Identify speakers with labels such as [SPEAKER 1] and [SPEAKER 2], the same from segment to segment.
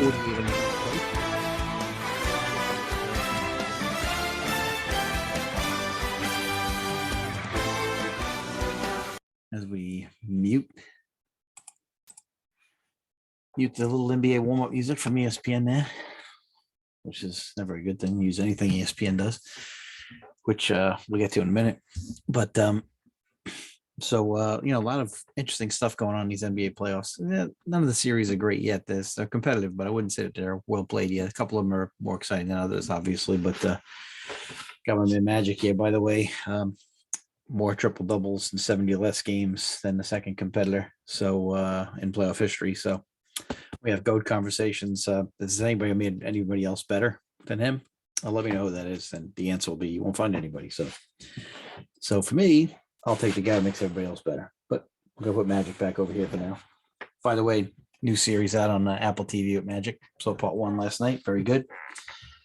[SPEAKER 1] 48 on the as we mute the little NBA warm-up music from ESPN there, which is never a good thing. Use anything ESPN does, which we'll get to in a minute. But so a lot of interesting stuff going on in these NBA playoffs. None of the series are great yet. They're competitive, but I wouldn't say that they're well played yet. A couple of them are more exciting than others, obviously. But got my man Magic here, by the way. More triple doubles and 70 less games than the second competitor. So in playoff history. So we have GOAT conversations. Does anybody made anybody else better than him? Let me know who that is, and the answer will be you won't find anybody. So for me, I'll take the guy who makes everybody else better. But we're gonna put Magic back over here for now. By the way, new series out on Apple TV with Magic. So part 1 last night, very good.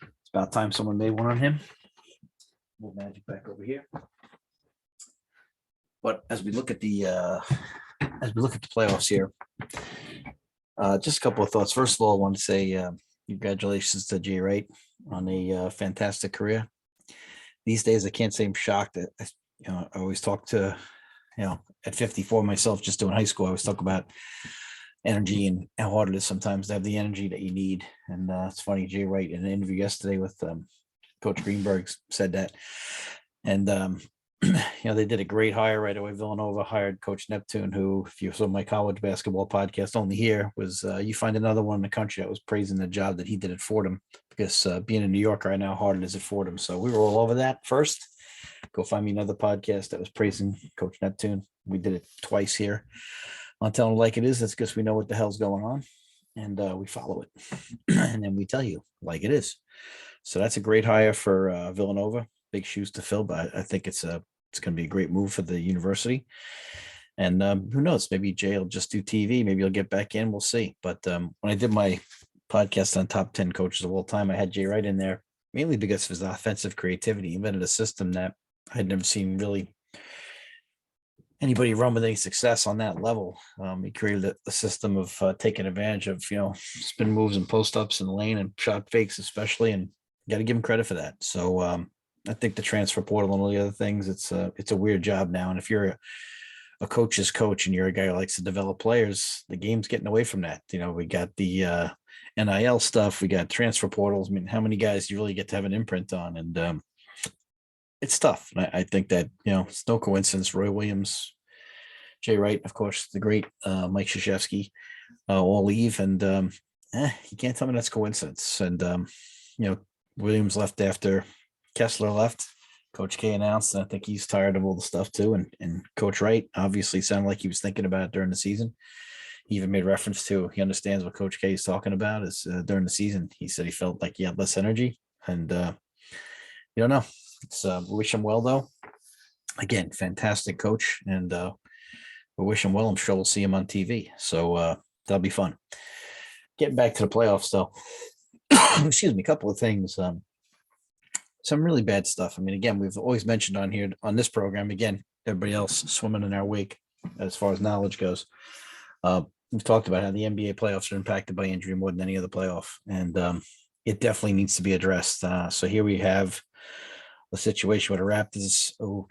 [SPEAKER 1] It's about time someone made one on him. Move Magic back over here. But as we look at the playoffs here, just a couple of thoughts. First of all, I want to say congratulations to Jay Wright on a fantastic career. These days, I can't say I'm shocked. I always talk to, at 54 myself, just doing high school, I always talk about energy and how hard it is sometimes to have the energy that you need. And it's funny, Jay Wright in an interview yesterday with Coach Greenberg said that. And they did a great hire right away. Villanova hired Coach Neptune, who, if you saw my college basketball podcast only here, was you find another one in the country that was praising the job that he did at Fordham, because being in New York right now, hard it is at Fordham. So we were all over that first. Go find me another podcast that was praising Coach Neptune. We did it twice here on Telling It Like It Is. That's because we know what the hell's going on, and we follow it. And then we tell you like it is. So that's a great hire for Villanova. Big shoes to fill, but I think it's going to be a great move for the university. And who knows, maybe Jay will just do TV. Maybe he'll get back in. We'll see. But when I did my podcast on top 10 coaches of all time, I had Jay Wright in there, mainly because of his offensive creativity. He invented a system that I had never seen really anybody run with any success on that level. He created a system of taking advantage of, spin moves and post-ups in the lane and shot fakes especially, and you got to give him credit for that. So I think the transfer portal and all the other things, it's a weird job now. And if you're a coach's coach and you're a guy who likes to develop players, the game's getting away from that. We got the NIL stuff, we got transfer portals. I mean, how many guys do you really get to have an imprint on? And it's tough. And I think that, it's no coincidence. Roy Williams, Jay Wright, of course, the great Mike Krzyzewski all leave. And you can't tell me that's coincidence. And, Williams left after Kessler left. Coach K announced, and I think he's tired of all the stuff too. And Coach Wright obviously sounded like he was thinking about it during the season. He even made reference to, he understands what Coach K is talking about is during the season. He said he felt like he had less energy, and you don't know. It's we wish him well though. Again, fantastic coach, and we wish him well. I'm sure we'll see him on TV. So that'll be fun. Getting back to the playoffs though. Excuse me, a couple of things. Some really bad stuff. I mean, again, we've always mentioned on here on this program, again, everybody else swimming in our wake as far as knowledge goes. We've talked about how the NBA playoffs are impacted by injury more than any other playoff, and it definitely needs to be addressed. So here we have a situation with the Raptors.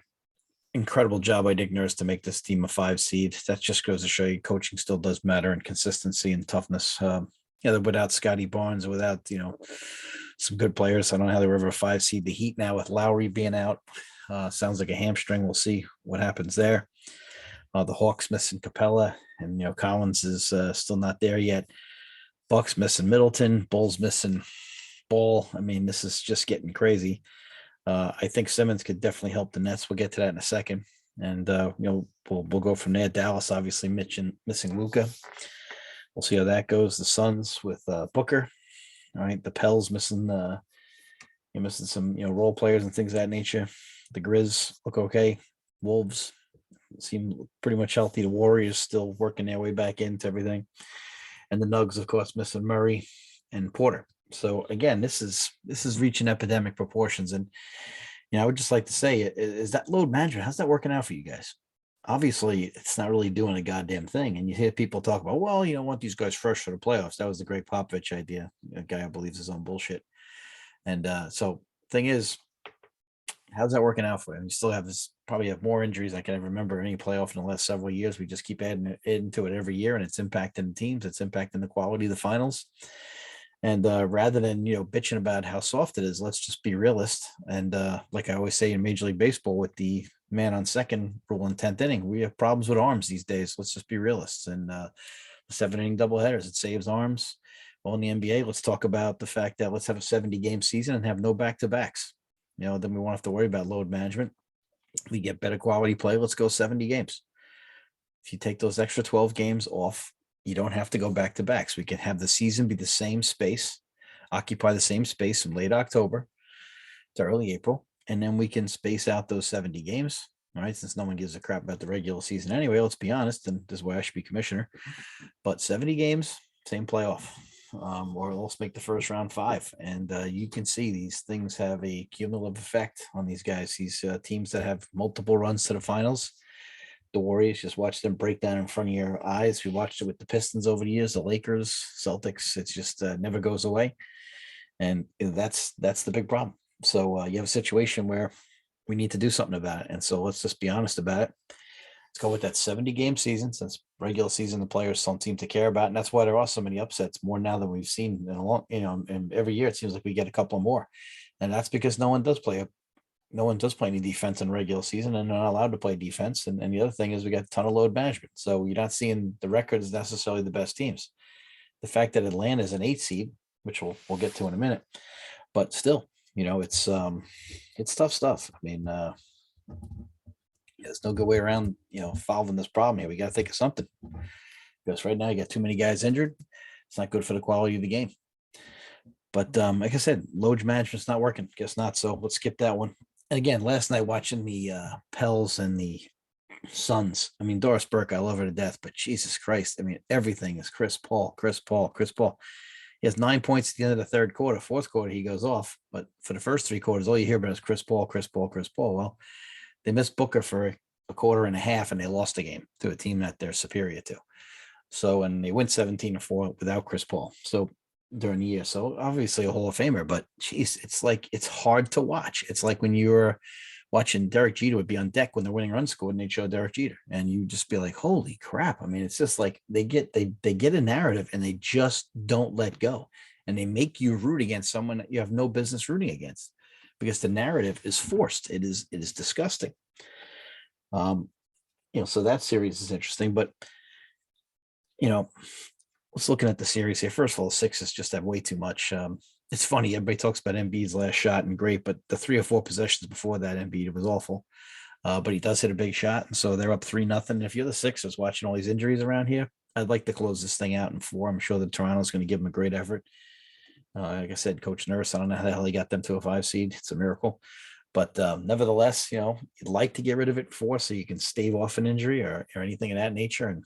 [SPEAKER 1] Incredible job by Nick Nurse to make this team a 5 seed. That just goes to show you coaching still does matter, and consistency and toughness. Without Scotty Barnes, without, some good players. I don't know how they were ever a 5 seed. The Heat now with Lowry being out, sounds like a hamstring. We'll see what happens there. The Hawks missing Capella, and Collins is still not there yet. Bucks missing Middleton, Bulls missing Ball. I mean, this is just getting crazy. I think Simmons could definitely help the Nets. We'll get to that in a second, and we'll go from there. Dallas obviously missing Luka. We'll see how that goes. The Suns with Booker. All right, the Pels missing some role players and things of that nature. The Grizz look okay. Wolves seem pretty much healthy. The Warriors still working their way back into everything, and the Nugs, of course, missing Murray and Porter. So again, this is reaching epidemic proportions, and I would just like to say, is that load management? How's that working out for you guys? obviously it's not really doing a goddamn thing. And you hear people talk about, well, you don't want these guys fresh for the playoffs. That was the Greg Popovich idea, a guy who believes his own bullshit. And so thing is, how's that working out for him? You still have this, probably have more injuries I can ever remember any playoff in the last several years. We just keep adding to it every year, and it's impacting the teams. It's impacting the quality of the finals. And rather than bitching about how soft it is, let's just be realist. And like I always say in Major League Baseball, with the man on second rule in 10th inning, we have problems with arms these days. Let's just be realists. And 7 inning doubleheaders, it saves arms. Well, in the NBA, let's talk about the fact that let's have a 70-game season and have no back-to-backs. Then we won't have to worry about load management. We get better quality play. Let's go 70 games. If you take those extra 12 games off, you don't have to go back to backs. We can have the season be the same space, occupy the same space from late October to early April, and then we can space out those 70 games. All right, since no one gives a crap about the regular season anyway, let's be honest, and this is why I should be commissioner. But 70 games, same playoff. Or let's make the first round 5. And you can see these things have a cumulative effect on these guys, these teams that have multiple runs to the finals. The Warriors, just watch them break down in front of your eyes. We watched it with the Pistons over the years, the Lakers, Celtics. It's just never goes away. And that's the big problem. So you have a situation where we need to do something about it. And so let's just be honest about it. Let's go with that 70-game season, since regular season the players don't seem to care about. And that's why there are so many upsets, more now than we've seen in a long, and every year it seems like we get a couple more. And that's because no one does play any defense in regular season, and they're not allowed to play defense. And the other thing is we got a ton of load management. So you're not seeing the records necessarily the best teams. The fact that Atlanta is an 8 seed, which we'll get to in a minute, but still, it's tough stuff. I mean, there's no good way around, solving this problem here. We got to think of something, because right now you got too many guys injured. It's not good for the quality of the game. But like I said, load management's not working. Guess not. So let's skip that one. And again, last night watching the Pels and the Suns. I mean, Doris Burke, I love her to death, but Jesus Christ, I mean, everything is Chris Paul. He has 9 points at the end of the third quarter. Fourth quarter, he goes off. But for the first 3 quarters, all you hear about is Chris Paul. Well, they missed Booker for a quarter and a half, and they lost the game to a team that they're superior to. So, and they went 17-4 without Chris Paul. So during the year. So obviously a Hall of Famer, but geez, it's hard to watch. It's like when you were watching Derek Jeter would be on deck when the winning run scored and they'd show Derek Jeter, and you just be like, holy crap. I mean, it's just like they get a narrative and they just don't let go. And they make you root against someone that you have no business rooting against, because the narrative is forced. It is disgusting. So that series is interesting, but let's looking at the series here. First of all, the Sixers just have way too much. It's funny, everybody talks about Embiid's last shot and great, but the 3 or 4 possessions before that, Embiid was awful. But he does hit a big shot, and so they're up 3-0. If you're the Sixers watching all these injuries around here, I'd like to close this thing out in 4. I'm sure that Toronto's going to give them a great effort. Like I said, Coach Nurse, I don't know how the hell he got them to a 5 seed. It's a miracle. But nevertheless, you'd like to get rid of it in 4 so you can stave off an injury or anything of that nature and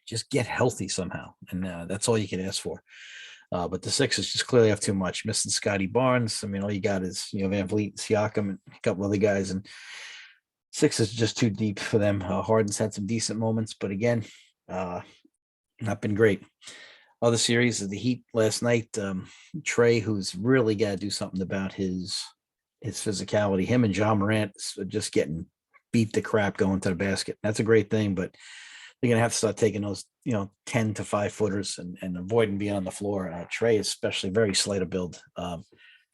[SPEAKER 1] just get healthy somehow. And that's all you can ask for. But the Sixers just clearly have too much. Missing Scotty Barnes. I mean, all you got is, Van Vliet, Siakam, and a couple other guys. And Sixers just too deep for them. Harden's had some decent moments, but again, not been great. Other series of the Heat last night. Trey, who's really got to do something about his physicality. Him and John Morant are just getting beat the crap going to the basket. That's a great thing, but they're going to have to start taking those, 10 to 5 footers and avoiding being on the floor. Trey is especially very slight of build. Not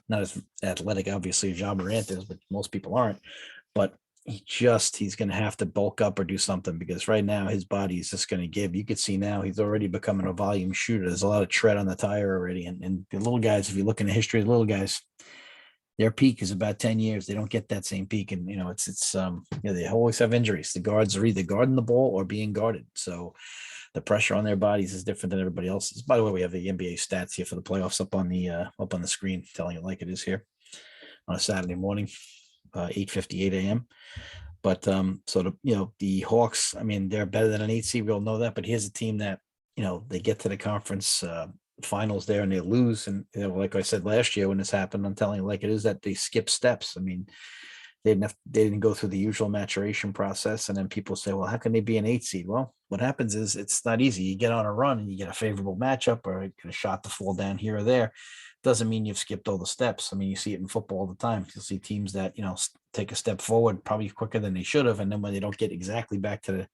[SPEAKER 1] as athletic, obviously, as John Morant is, but most people aren't. But he's going to have to bulk up or do something, because right now his body is just going to give. You could see now he's already becoming a volume shooter. There's a lot of tread on the tire already. And the little guys, if you look in the history of the little guys, their peak is about 10 years. They don't get that same peak. And, they always have injuries. The guards are either guarding the ball or being guarded. So the pressure on their bodies is different than everybody else's. By the way, we have the NBA stats here for the playoffs up on the screen, telling it like it is here on a Saturday morning, 8:58 a.m. But the Hawks, I mean, they're better than an 8 seed. We all know that. But here's a team that, they get to the conference finals there and they lose. And like I said last year when this happened, I'm telling you like it is, that they skip steps. I mean, they didn't go through the usual maturation process. And then people say, well, how can they be an 8 seed? Well, what happens is it's not easy. You get on a run and you get a favorable matchup or you get a shot to fall down here or there. Doesn't mean you've skipped all the steps. I mean, you see it in football all the time. You'll see teams that, take a step forward probably quicker than they should have. And then when they don't get exactly back to the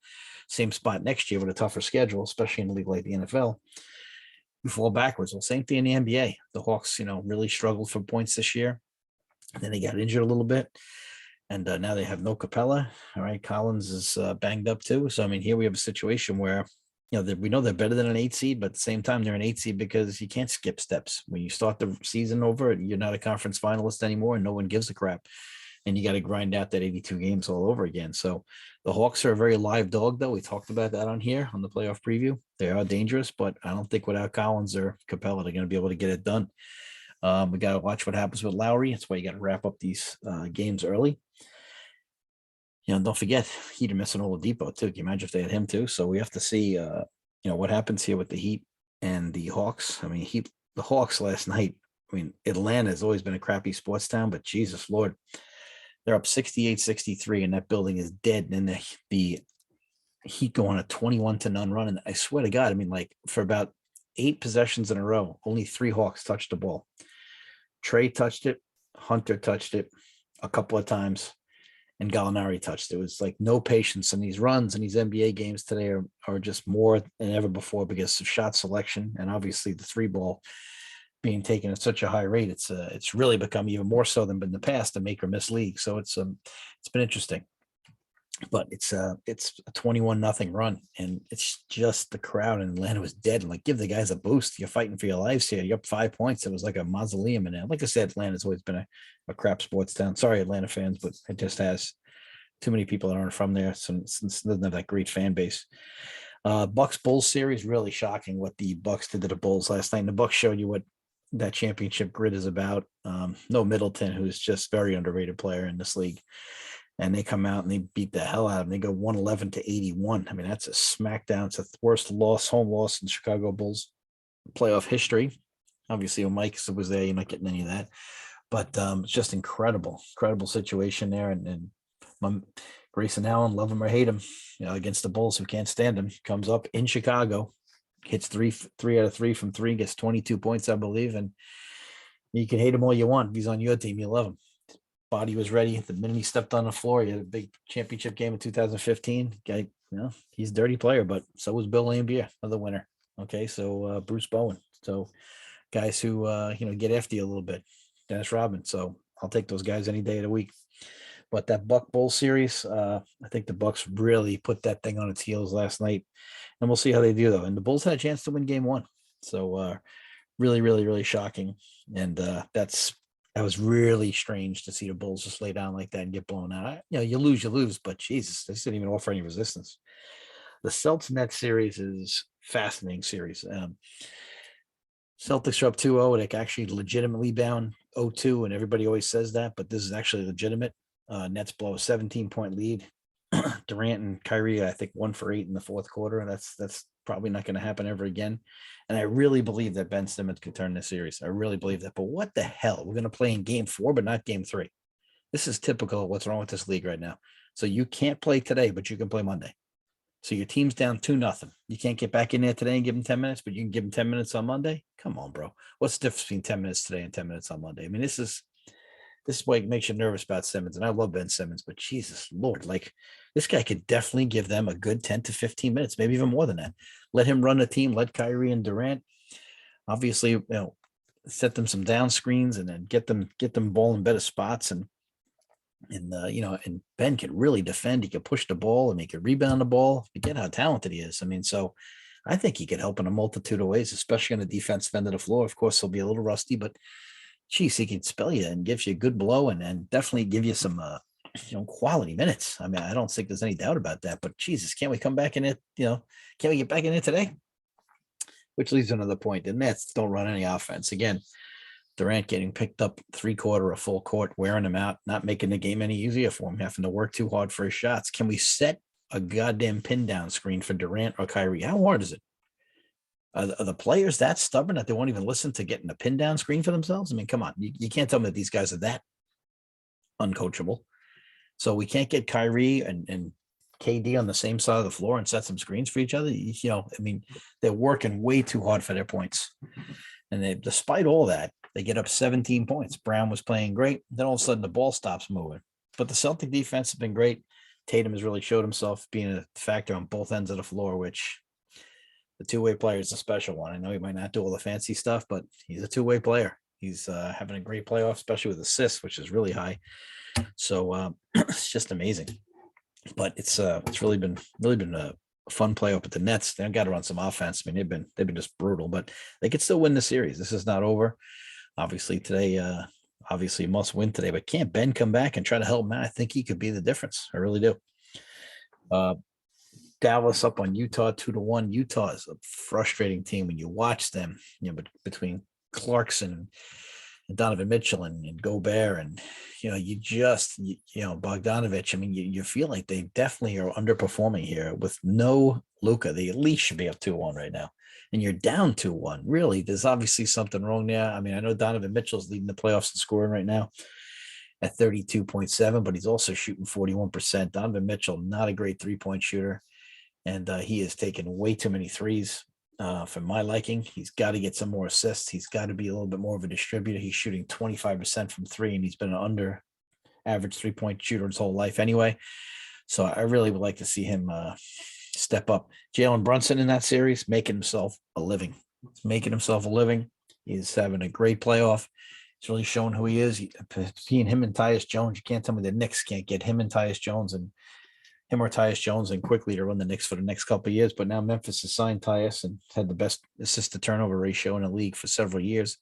[SPEAKER 1] same spot next year with a tougher schedule, especially in a league like the NFL, you fall backwards. Well, same thing in the NBA. The Hawks, really struggled for points this year. Then they got injured a little bit. And now they have no Capella. All right. Collins is banged up too. So, I mean, here we have a situation where, we know they're better than an 8 seed, but at the same time, they're an 8 seed because you can't skip steps. When you start the season over, you're not a conference finalist anymore and no one gives a crap. And you got to grind out that 82 games all over again. So the Hawks are a very live dog, though. We talked about that on here on the playoff preview. They are dangerous, but I don't think without Collins or Capella, they're going to be able to get it done. We got to watch what happens with Lowry. That's why you got to wrap up these games early. Don't forget, Heat are missing Oladipo too. Can you imagine if they had him too? So we have to see, what happens here with the Heat and the Hawks. I mean, the Hawks last night. I mean, Atlanta has always been a crappy sports town, but Jesus Lord, they're up 68-63, and that building is dead. And then the Heat go on a 21-0 run, and I swear to God, I mean, like for about 8 possessions in a row, only 3 Hawks touched the ball. Trey touched it, Hunter touched it a couple of times, and Gallinari touched it. It was like no patience. And these runs and these NBA games today are just more than ever before because of shot selection and obviously the 3-ball being taken at such a high rate. It's really become even more so than in the past a make or miss league. So it's been interesting. But it's a 21-0 run, and it's just the crowd in Atlanta was dead. And like, give the guys a boost. You're fighting for your lives here. You're up 5 points. It was like a mausoleum in there. Like I said, Atlanta's always been a crap sports town. Sorry, Atlanta fans, but it just has too many people that aren't from there. Since it doesn't have that great fan base. Bucks Bulls series, really shocking what the Bucks did to the Bulls last night. And the Bucks showed you what that championship grid is about. No Middleton, who's just very underrated player in this league. And they come out and they beat the hell out of them. They go 111-81. I mean, that's a smackdown. It's the worst home loss in Chicago Bulls playoff history. Obviously, when Mike was there, you're not getting any of that. But it's just incredible situation there. And Grayson Allen, love him or hate him, against the Bulls who can't stand him, comes up in Chicago, hits three out of 3 from 3, gets 22 points, I believe. And you can hate him all you want. If he's on your team, you love him. Body was ready the minute he stepped on the floor. He had a big championship game in 2015. Guy, he's a dirty player, but so was Bill Laimbeer, another winner. Okay, so Bruce Bowen. So guys who get after you a little bit. Dennis Rodman. So I'll take those guys any day of the week. But that Buck Bull series, I think the Bucks really put that thing on its heels last night, and we'll see how they do though. And the Bulls had a chance to win Game 1, so really, really, really shocking. And that was really strange to see the Bulls just lay down like that and get blown out. You lose, but Jesus, they didn't even offer any resistance. The Celtics Nets series is fascinating series. Celtics are up 2-0. They actually legitimately down 0-2, and everybody always says that, but this is actually legitimate. Nets blow a 17-point lead. Durant and Kyrie, I think 1 for 8 in the fourth quarter, and that's probably not going to happen ever again. And I really believe that Ben Simmons could turn this series. I really believe that. But what the hell? We're going to play in Game 4, but not Game 3. This is typical of what's wrong with this league right now. So you can't play today, but you can play Monday. So your team's down 2-0. You can't get back in there today and give them 10 minutes, but you can give them 10 minutes on Monday? Come on, bro. What's the difference between 10 minutes today and 10 minutes on Monday? I mean, this is what makes you nervous about Simmons. And I love Ben Simmons, but Jesus Lord, like this guy could definitely give them a good 10 to 15 minutes, maybe even more than that. Let him run the team, let Kyrie and Durant, obviously, set them some down screens and then get them ball in better spots. And Ben can really defend. He can push the ball and he can rebound the ball. Forget how talented he is. I mean, so I think he could help in a multitude of ways, especially on the defensive end of the floor. Of course, he'll be a little rusty, but geez, he can spell you and gives you a good blow and definitely give you some quality minutes. I mean, I don't think there's any doubt about that. But Jesus, can't we come back in it? Can't we get back in it today? Which leads to another point. The Nets don't run any offense. Again, Durant getting picked up 3/4 or full court, wearing him out, not making the game any easier for him, having to work too hard for his shots. Can we set a goddamn pin down screen for Durant or Kyrie? How hard is it? Are the players that stubborn that they won't even listen to getting a pin down screen for themselves? I mean, come on. You can't tell me that these guys are that uncoachable. So we can't get Kyrie and KD on the same side of the floor and set some screens for each other. I mean, they're working way too hard for their points. And despite all that, they get up 17 points. Brown was playing great. Then all of a sudden the ball stops moving. But the Celtic defense has been great. Tatum has really showed himself being a factor on both ends of the floor, which the two-way player is a special one. I know he might not do all the fancy stuff, but he's a two-way player. He's having a great playoff, especially with assists, which is really high. So it's just amazing. But it's really been a fun playoff. At the Nets, they got to run some offense. I mean, they've been just brutal, but they could still win the series. This is not over. Obviously today, obviously must win today. But can't Ben come back and try to help him out? I think he could be the difference. I really do. Dallas up on Utah 2-1. Utah is a frustrating team when you watch them. But between Clarkson and Donovan Mitchell and Gobert and Bogdanovich. I mean, you feel like they definitely are underperforming here with no Luka. They at least should be up 2-1 right now, and you're down 2-1. Really, there's obviously something wrong there. I mean, I know Donovan Mitchell's leading the playoffs in scoring right now at 32.7, but he's also shooting 41%. Donovan Mitchell, not a great 3-point shooter, and he has taken way too many threes. For my liking, he's got to get some more assists. He's got to be a little bit more of a distributor. He's shooting 25% from three, and he's been an under average 3-point shooter his whole life anyway. So I really would like to see him step up. Jalen Brunson in that series, making himself a living. He's having a great playoff. He's really showing who he is. He and him and Tyus Jones, you can't tell me the Knicks can't get him and Tyus Jones and him or Tyus Jones and quickly to run the Knicks for the next couple of years. But now Memphis has signed Tyus and had the best assist to turnover ratio in the league for several years.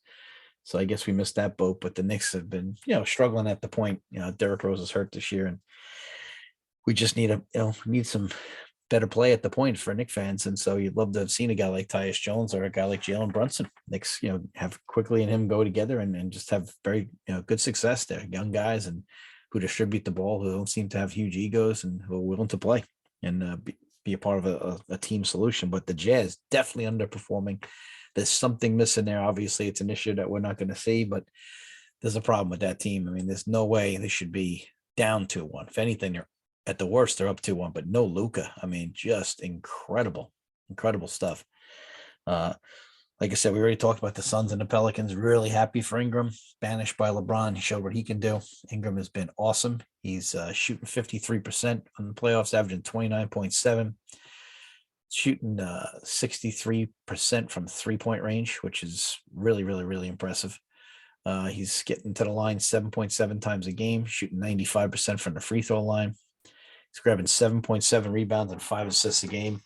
[SPEAKER 1] So I guess we missed that boat. But the Knicks have been, struggling at the point. Derrick Rose is hurt this year, and we just need some better play at the point for Knicks fans. And so you'd love to have seen a guy like Tyus Jones or a guy like Jalen Brunson. Knicks, have quickly and him go together and just have very, good success there. Young guys and who distribute the ball, who don't seem to have huge egos and who are willing to play and be a part of a team solution. But the Jazz definitely underperforming. There's something missing there. Obviously, it's an issue that we're not going to see, but there's a problem with that team. I mean, there's no way they should be down 2-1. If anything, they're at the worst, they're up 2-1, but no Luka. I mean, just incredible stuff. Like I said, we already talked about the Suns and the Pelicans. Really happy for Ingram, banished by LeBron. He showed what he can do. Ingram has been awesome. He's shooting 53% on the playoffs, averaging 29.7, shooting 63% from 3-point range, which is really, really, really impressive. He's getting to the line 7.7 times a game, shooting 95% from the free throw line. He's grabbing 7.7 rebounds and 5 assists a game.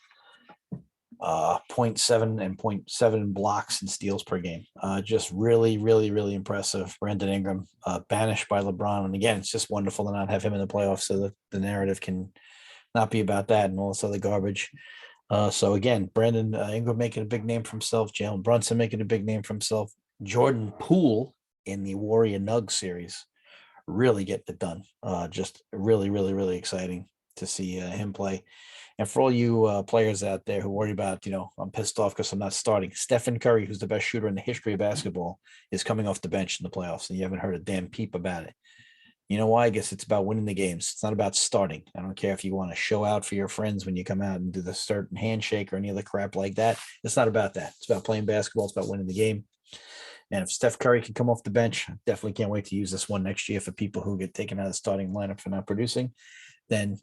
[SPEAKER 1] 0.7 and 0.7 blocks and steals per game. Just really, really, really impressive. Brandon Ingram, banished by LeBron. And again, it's just wonderful to not have him in the playoffs so that the narrative can not be about that and all this other garbage. So again, Brandon Ingram making a big name for himself. Jalen Brunson making a big name for himself. Jordan Poole in the Warrior Nugs series really getting it done. Just really, really, really exciting to see him play. And for all you players out there who worry about, I'm pissed off because I'm not starting. Stephen Curry, who's the best shooter in the history of basketball, is coming off the bench in the playoffs, and you haven't heard a damn peep about it. You know why? I guess it's about winning the games. It's not about starting. I don't care if you want to show out for your friends when you come out and do the certain handshake or any other crap like that. It's not about that. It's about playing basketball. It's about winning the game. And if Steph Curry can come off the bench, I definitely can't wait to use this one next year for people who get taken out of the starting lineup for not producing. Then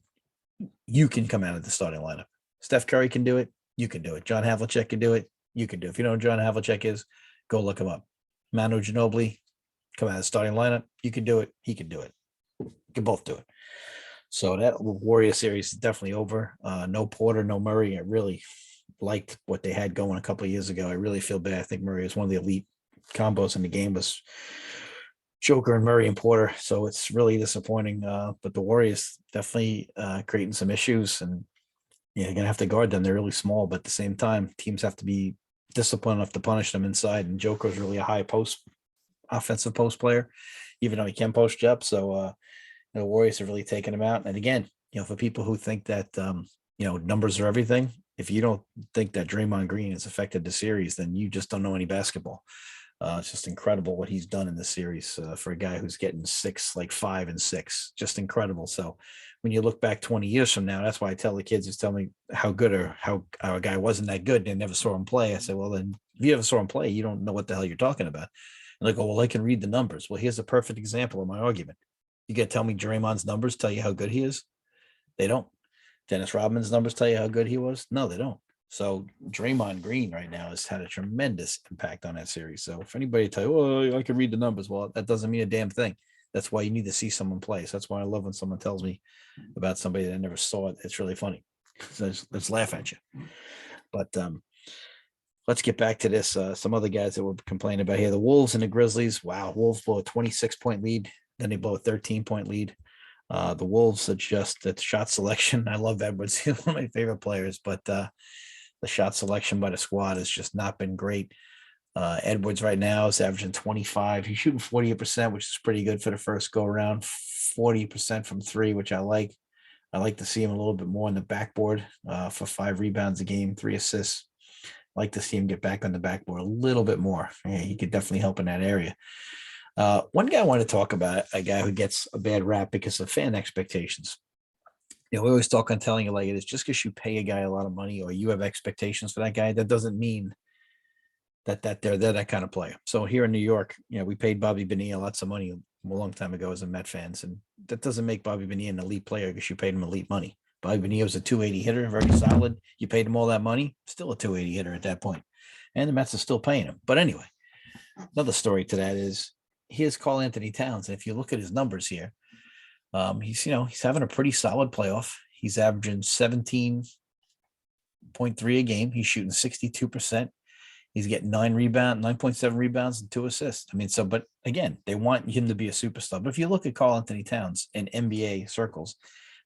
[SPEAKER 1] you can come out of the starting lineup. Steph Curry can do it. You can do it. John Havlicek can do it. You can do it. If you know who John Havlicek is, go look him up. Manu Ginobili, come out of the starting lineup. You can do it. He can do it. You can both do it. So that Warrior series is definitely over. No Porter, no Murray. I really liked what they had going a couple of years ago. I really feel bad. I think Murray was one of the elite combos in the game, was Joker and Murray and Porter. So it's really disappointing. But the Warriors definitely creating some issues, and you're going to have to guard them. They're really small, but at the same time, teams have to be disciplined enough to punish them inside. And Joker's really a high offensive post player, even though he can post up. So the Warriors have really taken him out. And again, for people who think that, numbers are everything, if you don't think that Draymond Green has affected the series, then you just don't know any basketball. It's just incredible what he's done in this series for a guy who's getting 5 and 6. Just incredible. So when you look back 20 years from now, that's why I tell the kids, just tell me how good or how a guy wasn't that good. They never saw him play. I say, well, then if you ever saw him play, you don't know what the hell you're talking about. And they go, well, I can read the numbers. Well, here's a perfect example of my argument. You got to tell me Draymond's numbers tell you how good he is? They don't. Dennis Rodman's numbers tell you how good he was? No, they don't. So Draymond Green right now has had a tremendous impact on that series. So if anybody tell you, oh, I can read the numbers, well, that doesn't mean a damn thing. That's why you need to see someone play. So that's why I love when someone tells me about somebody that I never saw it. It's really funny. So let's laugh at you. But let's get back to this. Some other guys that we're complaining about here. The Wolves and the Grizzlies. Wow, Wolves blow a 26-point lead. Then they blow a 13-point lead. The Wolves adjust the shot selection. I love Edwards. He's one of my favorite players, but the shot selection by the squad has just not been great. Edwards right now is averaging 25. He's shooting 48%, which is pretty good for the first go around. 40% from three, which I like. I like to see him a little bit more on the backboard for 5 rebounds a game, 3 assists. I like to see him get back on the backboard a little bit more. Yeah, he could definitely help in that area. One guy I want to talk about, a guy who gets a bad rap because of fan expectations. We always talk on telling you like it is. Just because you pay a guy a lot of money or you have expectations for that guy, that doesn't mean that they're that kind of player. So here in New York, we paid Bobby Bonilla lots of money a long time ago as a Met fans, and that doesn't make Bobby Bonilla an elite player because you paid him elite money. Bobby Bonilla was a 280 hitter, very solid. You paid him all that money, still a 280 hitter at that point, and the Mets are still paying him. But anyway, another story to that is here's Karl Anthony Towns, and if you look at his numbers here, he's having a pretty solid playoff. He's averaging 17.3 a game. He's shooting 62%. He's getting 9.7 rebounds and 2 assists. I mean, but again, they want him to be a superstar. But if you look at Karl Anthony Towns in NBA circles,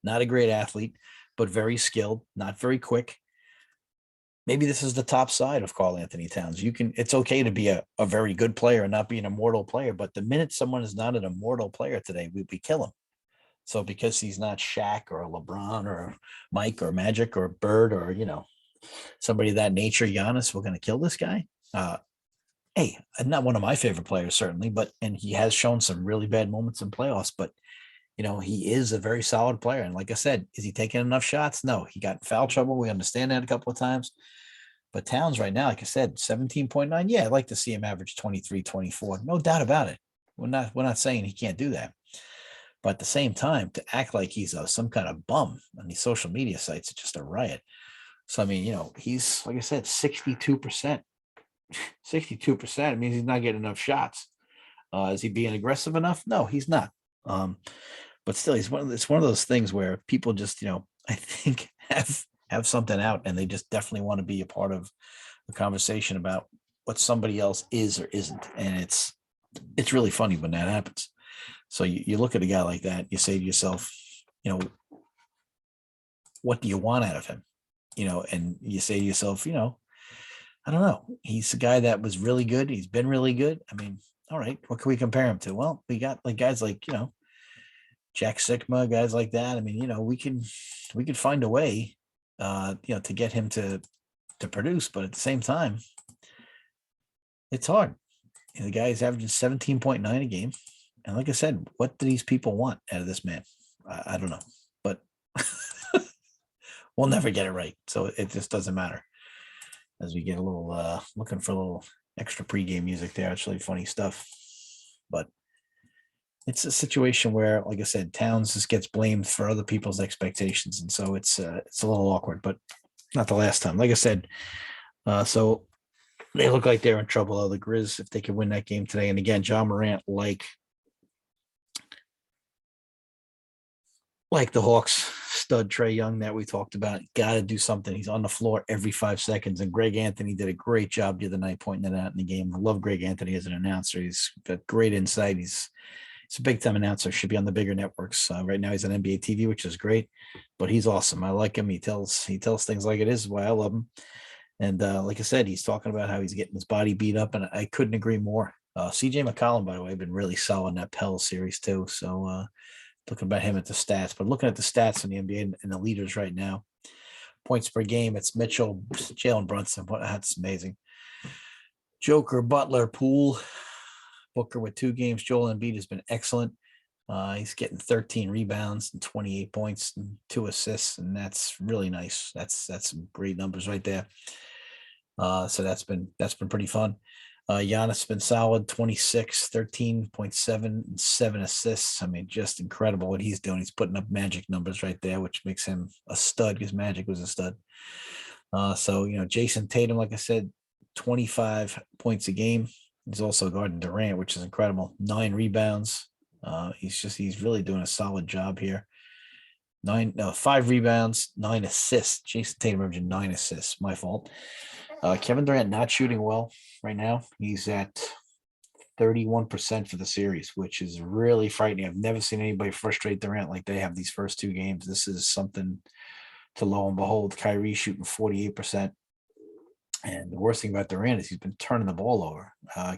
[SPEAKER 1] not a great athlete, but very skilled, not very quick. Maybe this is the top side of Karl Anthony Towns. It's okay to be a very good player and not be an immortal player. But the minute someone is not an immortal player today, we kill him. So because he's not Shaq or LeBron or Mike or Magic or Bird or, somebody of that nature, Giannis, we're going to kill this guy. Hey, not one of my favorite players, certainly, and he has shown some really bad moments in playoffs, but he is a very solid player. And like I said, is he taking enough shots? No, he got in foul trouble. We understand that a couple of times. But Towns right now, like I said, 17.9. Yeah, I'd like to see him average 23, 24. No doubt about it. We're not saying he can't do that. But at the same time, to act like he's some kind of bum on these social media sites, it's just a riot. So, I mean, he's, like I said, 62%. 62%. It means he's not getting enough shots. Is he being aggressive enough? No, he's not. But still, it's one of those things where people just, I think have something out and they just definitely want to be a part of the conversation about what somebody else is or isn't. And it's really funny when that happens. So you look at a guy like that, you say to yourself, what do you want out of him? And you say to yourself, I don't know. He's a guy that was really good. He's been really good. I mean, all right, what can we compare him to? Well, we got like guys like, Jack Sikma, guys like that. I mean, we could find a way, to get him to produce, but at the same time, it's hard. The guy is averaging 17.9 a game. And like I said, what do these people want out of this man? I don't know, but we'll never get it right. So it just doesn't matter. As we get a little, looking for a little extra pregame music there. It's really funny stuff. But it's a situation where, like I said, Towns just gets blamed for other people's expectations. And so it's a little awkward, but not the last time. Like I said, so they look like they're in trouble. The Grizz, if they can win that game today. And again, John Morant, like the Hawks stud Trae Young that we talked about, got to do something. He's on the floor every 5 seconds. And Greg Anthony did a great job the other night pointing that out in the game. I love Greg Anthony as an announcer. He's got great insight. He's a big-time announcer. Should be on the bigger networks. Right now he's on NBA TV, which is great. But he's awesome. I like him. He tells things like it is. Why I love him. And like I said, he's talking about how he's getting his body beat up, and I couldn't agree more. CJ McCollum, by the way, been really solid in that Pels series too. So looking about him at the stats, but looking at the stats in the NBA and the leaders right now, points per game, it's Mitchell, Jalen Brunson. That's amazing. Joker, Butler, Poole, Booker with 2 games. Joel Embiid has been excellent. He's getting 13 rebounds and 28 points and 2 assists, and that's really nice. That's some great numbers right there. So that's been pretty fun. Giannis has been solid, 26, 13.7, and 7 assists. I mean, just incredible what he's doing. He's putting up Magic numbers right there, which makes him a stud because Magic was a stud. So, Jason Tatum, like I said, 25 points a game. He's also guarding Durant, which is incredible. 9 rebounds. He's really doing a solid job here. 5 rebounds, 9 assists. Jason Tatum averaging 9 assists. My fault. Kevin Durant not shooting well right now. He's at 31% for the series, which is really frightening. I've never seen anybody frustrate Durant like they have these first 2 games. This is something to lo and behold. Kyrie shooting 48%. And the worst thing about Durant is he's been turning the ball over.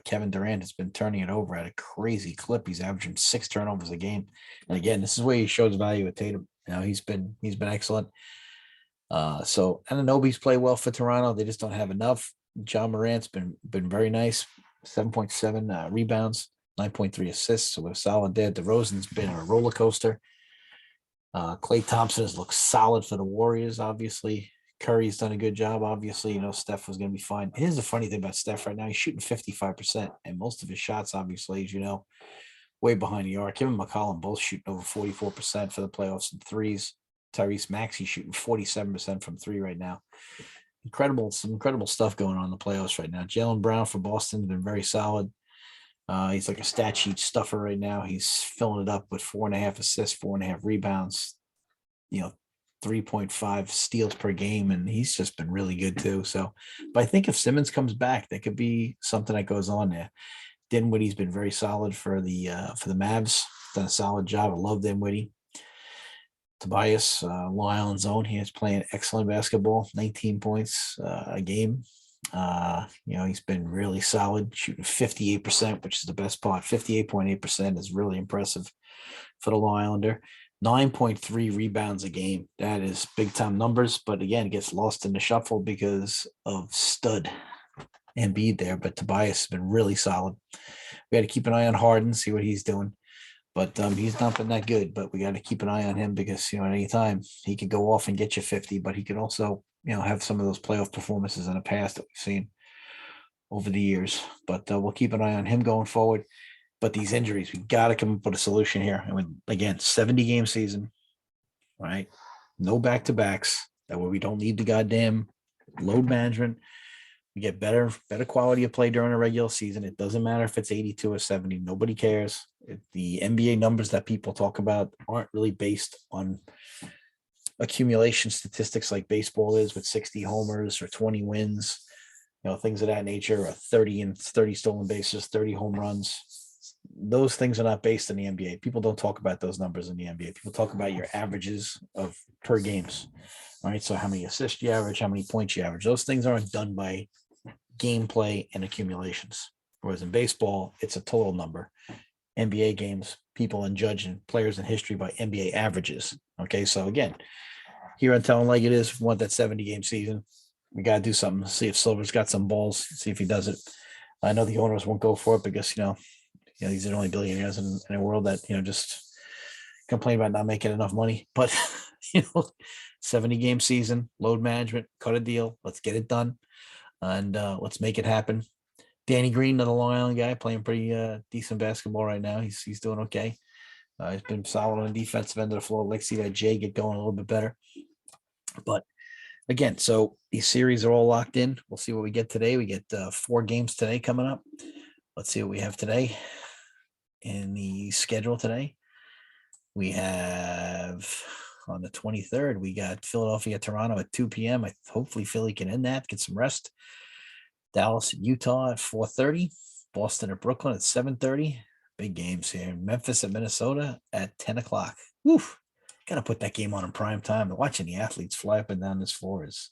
[SPEAKER 1] Kevin Durant has been turning it over at a crazy clip. He's averaging 6 turnovers a game. And again, this is where he shows value with Tatum. He's been excellent. So Anunoby's played well for Toronto. They just don't have enough. John Morant's been very nice. 7.7 rebounds, 9.3 assists. So we're solid there. DeRozan's been a roller coaster. Klay Thompson has looked solid for the Warriors, obviously. Curry's done a good job. Obviously, Steph was going to be fine. Here's the funny thing about Steph right now. He's shooting 55%, and most of his shots, obviously, as you know, way behind the arc. Him and McCollum both shooting over 44% for the playoffs in threes. Tyrese Maxey shooting 47% from 3 right now. Some incredible stuff going on in the playoffs right now. Jaylen Brown for Boston has been very solid. He's like a stat sheet stuffer right now. He's filling it up with 4.5 assists, 4.5 rebounds, 3.5 steals per game, and he's just been really good too. So, but I think if Simmons comes back, there could be something that goes on there. Dinwiddie's been very solid for the Mavs. Done a solid job. I love Dinwiddie. Tobias, Long Island zone. He is playing excellent basketball. 19 points a game. He's been really solid, shooting 58%, which is the best part. 58.8% is really impressive for the Long Islander. 9.3 rebounds a game. That is big time numbers, but again, it gets lost in the shuffle because of stud Embiid there. But Tobias has been really solid. We got to keep an eye on Harden, see what he's doing. But he's not been that good. But we got to keep an eye on him because at any time he could go off and get you 50, but he could also have some of those playoff performances in the past that we've seen over the years. But we'll keep an eye on him going forward. But these injuries, we got to come up with a solution here. I mean, again, 70-game season, right? No back-to-backs. That way we don't need the goddamn load management. We get better quality of play during a regular season. It doesn't matter if it's 82 or 70. Nobody cares. The NBA numbers that people talk about aren't really based on accumulation statistics like baseball is with 60 homers or 20 wins, things of that nature, or 30 stolen bases, 30 home runs. Those things are not based in the NBA. People don't talk about those numbers in the NBA. People talk about your averages of per games. All right. So how many assists you average, how many points you average. Those things aren't done by gameplay and accumulations. Whereas in baseball, it's a total number. NBA games, people and judging players in history by NBA averages. Okay. So again, here on Telling Like It Is, we want that 70-game season. We got to do something. See if Silver's got some balls, see if he does it. I know the owners won't go for it because, these are only billionaires in a world that, just complain about not making enough money. But, 70-game season, load management, cut a deal. Let's get it done. And let's make it happen. Danny Green, another Long Island guy, playing pretty decent basketball right now. He's doing okay. He's been solid on the defensive end of the floor. Let's see that Jay get going a little bit better. But again, so these series are all locked in. We'll see what we get today. We get 4 games today coming up. Let's see what we have today in the schedule today. We have on the 23rd, we got Philadelphia, Toronto at 2 p.m. Hopefully Philly can end that, get some rest. Dallas, Utah at 4:30. Boston at Brooklyn at 7:30. Big games here. Memphis at Minnesota at 10 o'clock. Woof. Got to put that game on in prime time. Watching the athletes fly up and down this floor is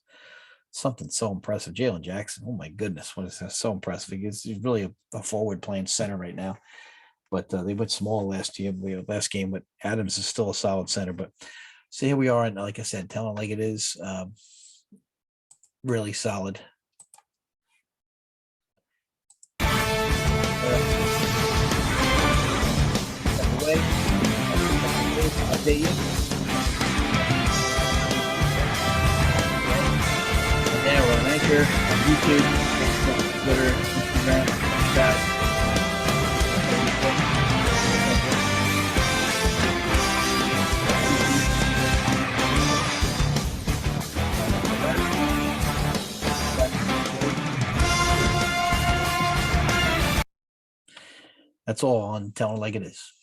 [SPEAKER 1] something so impressive. Jalen Jackson, oh my goodness, what is that? So impressive. He's really a forward playing center right now. But they went small last game, but Adams is still a solid center. But so here we are, and like I said, Telling Like It Is, really solid. update you. And yeah, we're on Anchor, on YouTube, Facebook, Twitter, Instagram, Snapchat. That's all on Telling Like It Is.